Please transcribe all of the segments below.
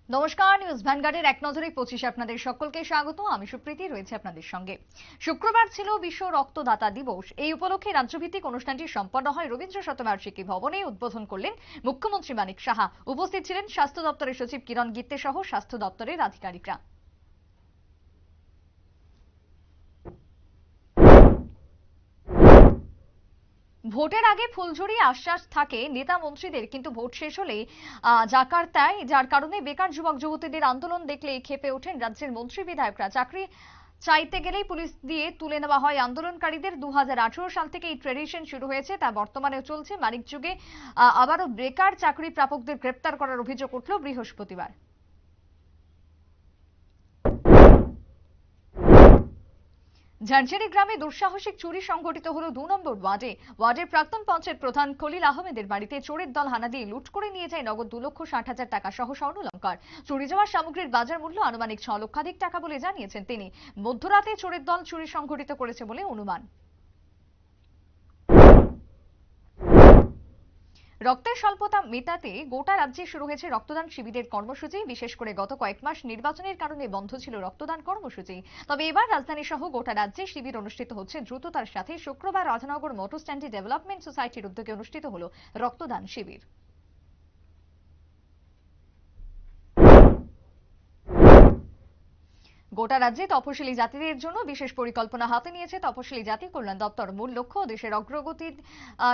নমস্কার, নিউজ ভ্যানগার্ডের এক নজরে 25 আপনাদের সকলকে স্বাগত। আমি সুপ্রীতি রয়েছে আপনাদের সঙ্গে। শুক্রবার ছিল বিশ্ব রক্তদাতা দিবস। এই উপলক্ষে রাজ্যভিত্তিক অনুষ্ঠানটি সম্পন্ন হয় রবীন্দ্র শতবার্ষিকী ভবনে। উদ্বোধন করলেন মুখ্যমন্ত্রী মানিক সাহা। উপস্থিত ছিলেন স্বাস্থ্য দপ্তরের সচিব কিরণ গিত্তে সহ স্বাস্থ্য দপ্তরের আধিকারিকরা। ভোটের আগে ফুলঝুরি আশ্বাস থাকে নেতা মন্ত্রীদের, কিন্তু ভোট শেষ হলে জাকার্তায়, যার কারণে বেকার যুবক যুবতীদের আন্দোলন দেখলে ক্ষেপে ওঠেন রাজ্যের মন্ত্রী বিধায়করা। চাকরি চাইতে গেলেই পুলিশ দিয়ে তুলে নেওয়া হয় আন্দোলনকারীদের। 2018 সাল থেকে এই ট্রেডিশন শুরু হয়েছে, তা বর্তমানেও চলছে। মানিক যুগে আবারও বেকার চাকরি প্রাপকদের গ্রেপ্তার করার অভিযোগ উঠল বৃহস্পতিবার। ঝাড়ঝাড়ি গ্রামে দুঃসাহসিক চুরি সংঘটিত হলো 2 নম্বর ওয়ার্ডে। ওয়ার্ডের প্রাক্তন পঞ্চায়েত প্রধান খলিল আহমেদের বাড়িতে চোরের দল হানা দিয়ে লুট করে নিয়ে যায় নগদ 2,60,000 টাকা সহ স্বর্ণালংকার। চুরি যাওয়া সামগ্রীর বাজার মূল্য আনুমানিক 6 লক্ষাধিক টাকা বলে জানিয়েছেন তিনি। মধ্যরাতে চোরের দল চুরি সংঘটিত করেছে বলে অনুমান। রক্তের স্বল্পতা মেটাতে গোটা রাজ্যে শুরু হয়েছে রক্তদান শিবিরের কর্মসূচি। বিশেষ করে গত কয়েক মাস নির্বাচনের কারণে বন্ধ ছিল রক্তদান কর্মসূচি। তবে এবার রাজধানী সহ গোটা রাজ্যে শিবির অনুষ্ঠিত হচ্ছে দ্রুততার সাথে। শুক্রবার রাজনগর মোটর স্ট্যান্ডে ডেভেলপমেন্ট সোসাইটির উদ্যোগে অনুষ্ঠিত হলো রক্তদান শিবির। গোটা রাজ্যে তপশিলি জাতিদের জন্য বিশেষ পরিকল্পনা হাতে নিয়েছে তপশিলি জাতি কল্যাণ দপ্তর। মূল লক্ষ্য দেশের অগ্রগতির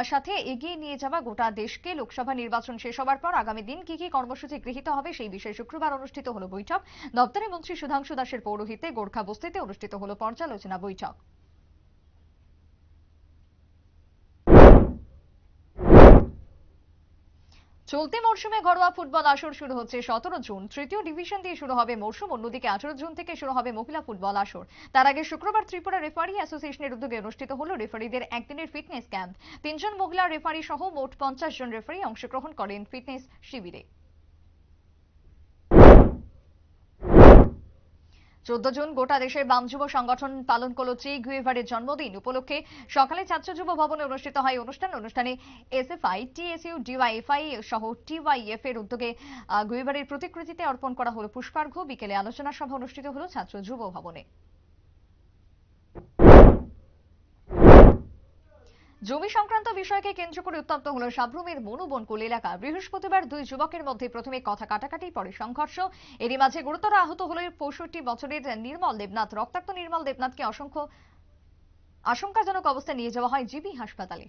সাথে এগিয়ে নিয়ে যাওয়া গোটা দেশকে। লোকসভা নির্বাচন শেষ হবার পর আগামী দিন কি কি কর্মসূচি গৃহীত হবে সেই বিষয়ে শুক্রবার অনুষ্ঠিত হলো বৈঠক। দপ্তরের মন্ত্রী সুধাংশু দাসের পৌরোহিত্যে গোর্খা বস্তিতে অনুষ্ঠিত হলো পর্যালোচনা বৈঠক। চলতি মরশুমে ঘরোয়া ফুটবল আসর শুরু হচ্ছে 17 জুন। তৃতীয় ডিভিশন দিয়ে শুরু হবে মরশুম। অন্যদিকে 18 জুন থেকে শুরু হবে মহিলা ফুটবল আসর। তার আগে শুক্রবার ত্রিপুরা রেফারি অ্যাসোসিয়েশনের উদ্যোগে অনুষ্ঠিত হলো রেফারিদের একদিনের ফিটনেস ক্যাম্প। 3 জন মহিলা রেফারি সহ মোট 50 জন রেফারি অংশগ্রহণ করেন ফিটনেস শিবিরে। 14 জুন গোটা দেশের বাম যুব সংগঠন পালন করল চে গুয়েভারের জন্মদিন। উপলক্ষে সকালে ছাত্র যুব ভবনে অনুষ্ঠিত হয় অনুষ্ঠানে এসএফআই, টিএসইউ, ডিওয়াইএফআই সহ টিওয়াইএফ এর উদ্যোগে গুয়েভারের প্রতিকৃতিতে অর্পণ করা হলো পুষ্পার্ঘ্য। বিকেলে আলোচনা সভা অনুষ্ঠিত হলো ছাত্র যুব ভবনে। জমি সংক্রান্ত বিষয়কে কেন্দ্র করে উত্তপ্ত হল সাব্রুমের মনুবনকুল এলাকা। বৃহস্পতিবার 2 যুবকের মধ্যে প্রথমে কথা কাটাকাটি, পরে সংঘর্ষ। এরই মাঝে গুরুতর আহত হলেন 65 বছরের নির্মল দেবনাথ। রক্তাক্ত নির্মল দেবনাথকে আশঙ্কাজনক অবস্থায় নিয়ে যাওয়া হয় জিবি হাসপাতালে।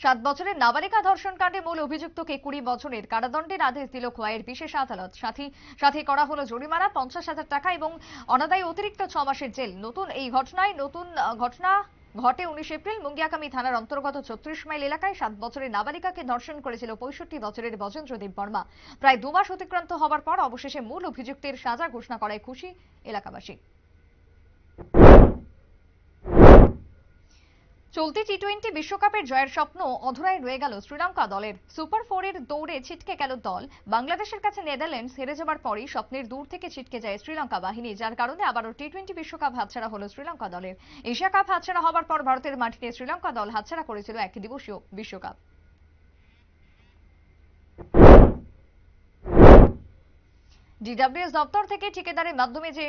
7 বছরের নাবালিকা ধর্ষণ কাণ্ডে মূল অভিযুক্তকে 20 বছরের কারাদণ্ডের আদেশ দিল খোয়াইয়ের বিশেষ আদালত। সাথে করা হলো জরিমানা 50,000 টাকা এবং অনাদায়ী অতিরিক্ত 6 মাসের জেল। নতুন ঘটনা ঘটে 19 এপ্রিল মুঙ্গিয়াকামি থানার অন্তর্গত 36 মাইল এলাকায়। 7 বছরের নাবালিকাকে ধর্ষণ করেছিল 65 বছরের বজেন্দ্র দেব বর্মা। প্রায় 2 মাস অতিক্রান্ত হবার পর অবশেষে মূল অভিযুক্তের সাজা ঘোষণা করায় খুশি এলাকাবাসী। চলতি টি-20 বিশ্বকাপের জয়ের স্বপ্ন অধরায় রয়ে গেল শ্রীলঙ্কা দলের। সুপার 4-এর দৌড়ে ছিটকে গেল দল। বাংলাদেশের কাছে নেদারল্যান্ডস হেরে যাবার পরই স্বপ্নের দূর থেকে ছিটকে যায় শ্রীলঙ্কা বাহিনী, যার কারণে আবারও টি-20 বিশ্বকাপ হাতছাড়া হলো শ্রীলঙ্কা দলের। এশিয়া কাপ হাতছাড়া হবার পর ভারতের মাটিতে শ্রীলঙ্কা দল হাতছাড়া করেছিল এক দিবসীয় বিশ্বকাপ। ডিডব্লিউএস দপ্তর থেকে ঠিকাদারের মাধ্যমে যে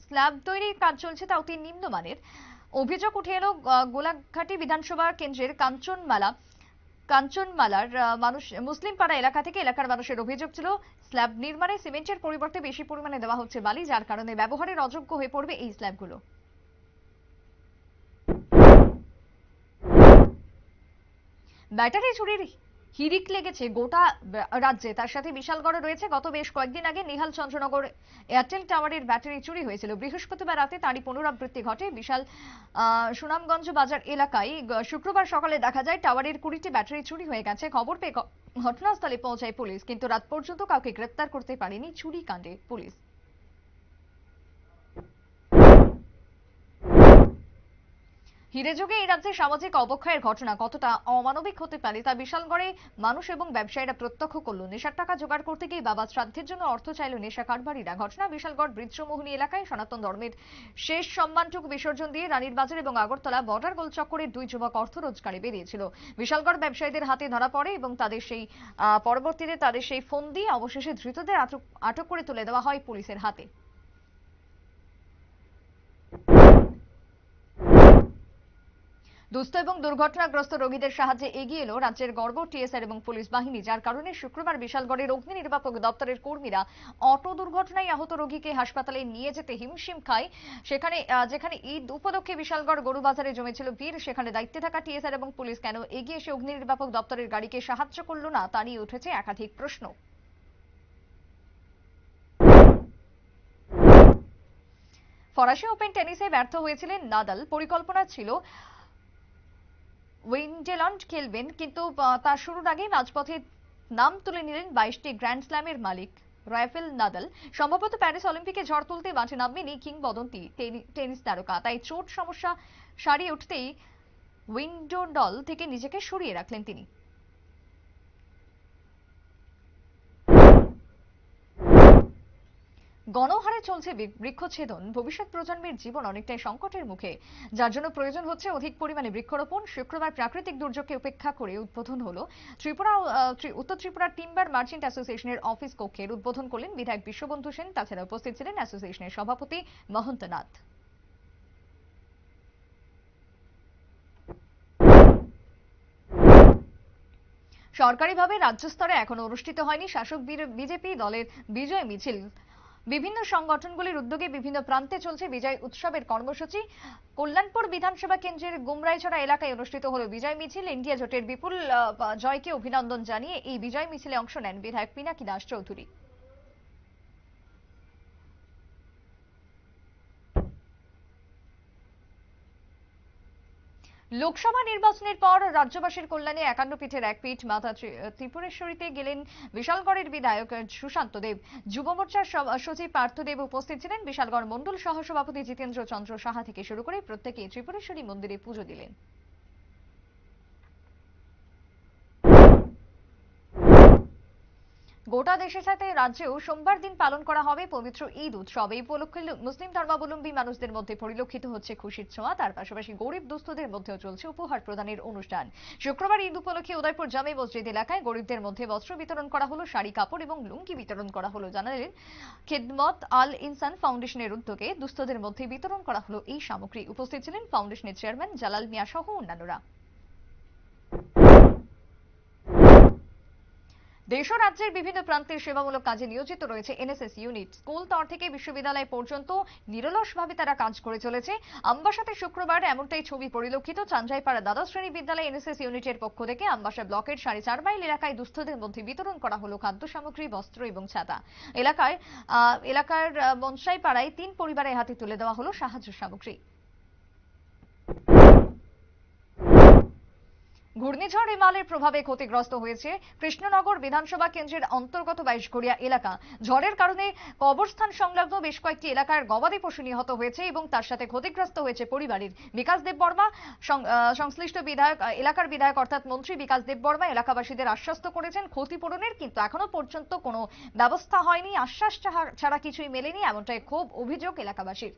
স্ল্যাব তৈরির কাজ চলছে তা অতি নিম্নমানের। অভিযোগ উঠে এলো গোলাঘাটি বিধানসভা কেন্দ্রের কাঞ্চনমালার মুসলিম পাড়া এলাকা থেকে। এলাকার মানুষের অভিযোগ ছিল স্ল্যাব নির্মাণে সিমেন্টের পরিবর্তে বেশি পরিমাণে দেওয়া হচ্ছে বালি, যার কারণে ব্যবহারের অযোগ্য হয়ে পড়বে এই স্ল্যাবগুলো। ব্যাটারি চুরির হিড়িক লেগেছে গোটা রাজ্যে, তার সাথে বিশালগড়ে রয়েছে। গত বেশ কয়েকদিন আগে নিহাল চন্দ্রনগর এয়ারটেল টাওয়ারের ব্যাটারি চুরি হয়েছিল। বৃহস্পতিবার রাতে তারই পুনরাবৃত্তি ঘটে বিশাল সুনামগঞ্জ বাজার এলাকায়। শুক্রবার সকালে দেখা যায় টাওয়ারের 20টি ব্যাটারি চুরি হয়ে গেছে। খবর পেয়ে ঘটনাস্থলে পৌঁছায় পুলিশ, কিন্তু রাত পর্যন্ত কাউকে গ্রেপ্তার করতে পারেনি চুরি কাণ্ডে পুলিশ। হিরে যুগে এই রাজ্যে সামাজিক অবক্ষয়ের ঘটনা কতটা অমানবিক হতে পারে তা বিশালগড়ে মানুষ এবং ব্যবসায়ীরা প্রত্যক্ষ করল। নেশার টাকা জোগাড় করতে গিয়ে বাবা শ্রাদ্ধের জন্য অর্থ চাইল নেশা কারবারিরা। ঘটনা বিশালগড় বৃক্ষমোহনী এলাকায় সনাতন ধর্মের শেষ সম্মানটুকু বিসর্জন দিয়ে রানীর বাজার এবং আগরতলা বর্ডার গোল চক্করের দুই যুবক অর্থ রোজগারে বেরিয়েছিল। বিশালগড় ব্যবসায়ীদের হাতে ধরা পড়ে এবং পরবর্তীতে তাদের সেই ফোন দিয়ে অবশেষে ধৃতদের আটক করে তুলে দেওয়া হয় পুলিশের হাতে। দুস্থ এবং দুর্ঘটনাগ্রস্ত রোগীদের সাহায্যে এগিয়ে এলো রাজ্যের গর্ব টিএসআর এবং পুলিশ বাহিনী, যার কারণে শুক্রবার বিশালগড়ের অগ্নি নির্বাপক দপ্তরের কর্মীরা অটো দুর্ঘটনায় আহত রোগীকে হাসপাতালে নিয়ে যেতে হিমশিম খায়। যেখানে ঈদ উপলক্ষে বিশালগড় গরুবাজারে জমেছিল ভিড়, সেখানে দায়িত্বে থাকা টিএসআর এবং পুলিশ কেন এগিয়ে এসে অগ্নি নির্বাপক দপ্তরের গাড়িকে সাহায্য করলো না তা নিয়ে উঠেছে একাধিক প্রশ্ন। ফরাসি ওপেন টেনিসে ব্যর্থ হয়েছিলেন নাদাল। পরিকল্পনা ছিল উইম্বলডন খেলবেন, কিন্তু তার শুরুর আগেই মাঝপথে নাম তুলে নিলেন 22টি গ্র্যান্ড স্ল্যামের মালিক রাফেল নাদাল। সম্ভবত প্যারিস অলিম্পিকে ঝড় তুলতে মাঠে নামবেন এই কিংবদন্তি টেনিস তারকা, তাই চোট সমস্যা সারিয়ে উঠতেই উইম্বলডন থেকে নিজেকে সরিয়ে রাখলেন তিনি। গণহারে চলছে বৃক্ষচ্ছেদন, ভবিষ্যৎ প্রজন্মের জীবন অনেকটাই সংকটের মুখে, যার জন্য প্রয়োজন হচ্ছে অধিক পরিমাণে বৃক্ষরোপণ। শুক্রবার প্রাকৃতিক দুর্যোগকে উপেক্ষা করে উদ্বোধন হলো উত্তর ত্রিপুরা টিম্বার মার্চেন্ট অ্যাসোসিয়েশনের অফিস কক্ষের উদ্বোধন করলেন বিধায়ক বিশ্ববন্ধু সেন। তাছাড়া উপস্থিত ছিলেন অ্যাসোসিয়েশনের সভাপতি মহন্ত নাথ। সরকারিভাবে রাজ্য স্তরে এখনো অনুষ্ঠিত হয়নি শাসক বিজেপি দলের বিজয় মিছিল। বিভিন্ন সংগঠনগুলির উদ্যোগে বিভিন্ন প্রান্তে চলছে বিজয় উৎসবের কর্মসূচি। কল্যাণপুর বিধানসভা কেন্দ্রের গুমরাইছড়া এলাকায় অনুষ্ঠিত হলো বিজয় মিছিল। ইন্ডিয়া জোটের বিপুল জয়কে অভিনন্দন জানিয়ে এই বিজয় মিছিলে অংশ নেন বিধায়ক পিনাকি দাস চৌধুরী। লোকসভা নির্বাচনের পর রাজ্যবাসীর কল্যাণে 51 পীঠের এক পীঠ মাতা ত্রিপুরেশ্বরীতে গেলেন বিশালগড়ের বিধায়ক সুশান্ত দেব। যুব মোর্চার সচিব পার্থ দেব উপস্থিত ছিলেন। বিশালগড় মণ্ডল সহসভাপতি জিতেন্দ্র চন্দ্র সাহা থেকে শুরু করে প্রত্যেকে ত্রিপুরেশ্বরী মন্দিরে পুজো দিলেন। গোটা দেশের সাথে রাজ্যেও সোমবার দিন পালন করা হবে পবিত্র ঈদ উৎসব। এই উপলক্ষে মুসলিম ধর্মাবলম্বী মানুষদের মধ্যে পরিলক্ষিত হচ্ছে খুশির ছোঁয়া। তার পাশাপাশি গরিব দুস্থদের মধ্যেও চলছে উপহার প্রদানের অনুষ্ঠান। শুক্রবার ঈদ উপলক্ষে উদয়পুর জামে মসজিদ এলাকায় গরিবদের মধ্যে বস্ত্র বিতরণ করা হলো, শাড়ি কাপড় এবং লুঙ্গি বিতরণ করা হলো। জানালেন খিদমত আল ইনসান ফাউন্ডেশনের উদ্যোগে দুস্থদের মধ্যে বিতরণ করা হলো এই সামগ্রী। উপস্থিত ছিলেন ফাউন্ডেশনের চেয়ারম্যান জালাল মিয়া সহ অন্যান্যরা। দেশ ও রাজ্যের বিভিন্ন প্রান্তের সেবামূলক কাজে নিয়োজিত রয়েছে এনএসএস ইউনিট। স্কুল স্তর থেকে বিশ্ববিদ্যালয় পর্যন্ত নিরলসভাবে তারা কাজ করে চলেছে। আমবাসাতে শুক্রবার এমনটাই ছবি পরিলক্ষিত। চাঞ্জাইপাড়া দ্বাদশ শ্রেণী বিদ্যালয় এনএসএস ইউনিটের পক্ষ থেকে আমবাসা ব্লকের 4.5 মাইল এলাকায় দুস্থদের মধ্যে বিতরণ করা হলো খাদ্য সামগ্রী, বস্ত্র এবং ছাতা। এলাকার বনসাইপাড়ায় 3 পরিবারের হাতে তুলে দেওয়া হলো সাহায্য সামগ্রী। ঘূর্ণিঝড় রেমালের প্রভাবে ক্ষতিগ্রস্ত হয়েছে কৃষ্ণনগর বিধানসভা কেন্দ্রের অন্তর্গত 22 এলাকা। ঝড়ের কারণে কবরস্থান সংলগ্ন বেশ কয়েকটি এলাকার গবাদি পশু নিহত হয়েছে এবং তার সাথে ক্ষতিগ্রস্ত হয়েছে পরিবারের। বিকাশ দেববর্মা সংশ্লিষ্ট এলাকার বিধায়ক অর্থাৎ মন্ত্রী বিকাশ দেববর্মা এলাকাবাসীদের আশ্বস্ত করেছেন ক্ষতিপূরণের, কিন্তু এখনো পর্যন্ত কোনো ব্যবস্থা হয়নি। আশ্বাস ছাড়া কিছুই মেলেনি, এমনটাই ক্ষোভ অভিযোগ এলাকাবাসীর।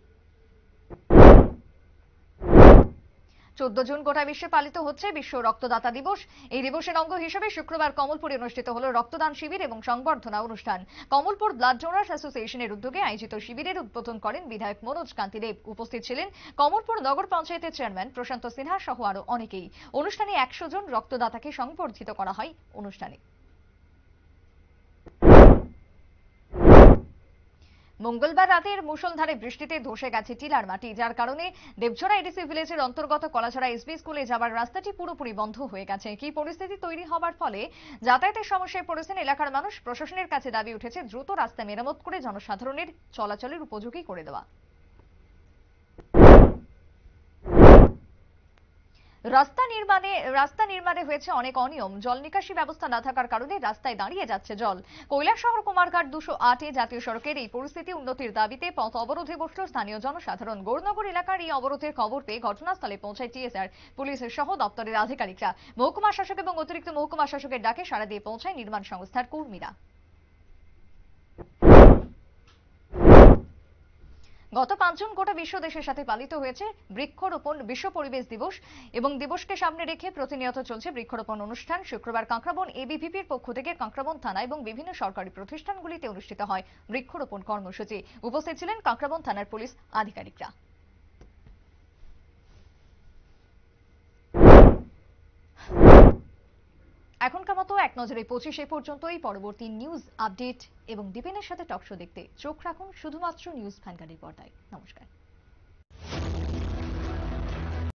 14 জুন গোটা বিশ্বে পালিত হচ্ছে বিশ্ব রক্তদাতা দিবস। এই দিবসের অঙ্গ হিসেবে শুক্রবার কমলপুরে অনুষ্ঠিত হলো রক্তদান শিবির এবং সংবর্ধনা অনুষ্ঠান। কমলপুর ব্লাড ডোনার্স অ্যাসোসিয়েশনের উদ্যোগে আয়োজিত শিবিরের উদ্বোধন করেন বিধায়ক মনোজ কান্তি দেব। উপস্থিত ছিলেন কমলপুর নগর পঞ্চায়েতের চেয়ারম্যান প্রশান্ত সিনহা সহ আরো অনেকেই। অনুষ্ঠানে 100 জন রক্তদাতাকে সংবর্ধিত করা হয়। অনুষ্ঠানে মঙ্গলবার রাতের মুষলধারে বৃষ্টিতে ধসে গেছে টিলার মাটি, যার কারণে দেবঝরা এডিসি ভিলেজের অন্তর্গত কলাছড়া এসবি স্কুলে যাবার রাস্তাটি পুরোপুরি বন্ধ হয়ে গেছে। কি পরিস্থিতি তৈরি হবার ফলে যাতায়াতের সমস্যায় পড়েছেন এলাকার মানুষ। প্রশাসনের কাছে দাবি উঠেছে দ্রুত রাস্তা মেরামত করে জনসাধারণের চলাচলের উপযোগী করে দেওয়া। রাস্তা নির্মাণে হয়েছে অনেক অনিয়ম। জল নিকাশি ব্যবস্থা না থাকার কারণে রাস্তায় দাঁড়িয়ে যাচ্ছে জল। কৈলাসহর কুমারঘাট 208 জাতীয় সড়কের এই পরিস্থিতি উন্নতির দাবিতে পথ অবরোধে বসল স্থানীয় জনসাধারণ। গৌরনগর এলাকার এই অবরোধের খবর পেয়ে ঘটনাস্থলে পৌঁছায় টিএসআর, পুলিশের সহ দপ্তরের আধিকারিকরা। মহকুমা শাসক এবং অতিরিক্ত মহকুমা শাসকের ডাকে সাড়া দিয়ে পৌঁছায় নির্মাণ সংস্থার কর্মীরা। গত 5 জুন গোটা বিশ্ব দেশের সাথে পালিত হয়েছে বৃক্ষরোপণ বিশ্ব পরিবেশ দিবস এবং দিবসকে সামনে রেখে প্রতিনিয়ত চলছে বৃক্ষরোপণ অনুষ্ঠান। শুক্রবার কাঁকড়াবন এবিভিপির পক্ষ থেকে কাঁকড়াবন থানা এবং বিভিন্ন সরকারি প্রতিষ্ঠানগুলিতে অনুষ্ঠিত হয় বৃক্ষরোপণ কর্মসূচি। উপস্থিত ছিলেন কাঁকড়াবন থানার পুলিশ আধিকারিকরা। এখনকার মতো এক নজরে 25 পর্যন্তই। পরবর্তী নিউজ আপডেট এবং দীপেনের সাথে টকশো দেখতে চোখ রাখুন শুধুমাত্র নিউজ ভ্যানগার্ডের পর্দায়। নমস্কার।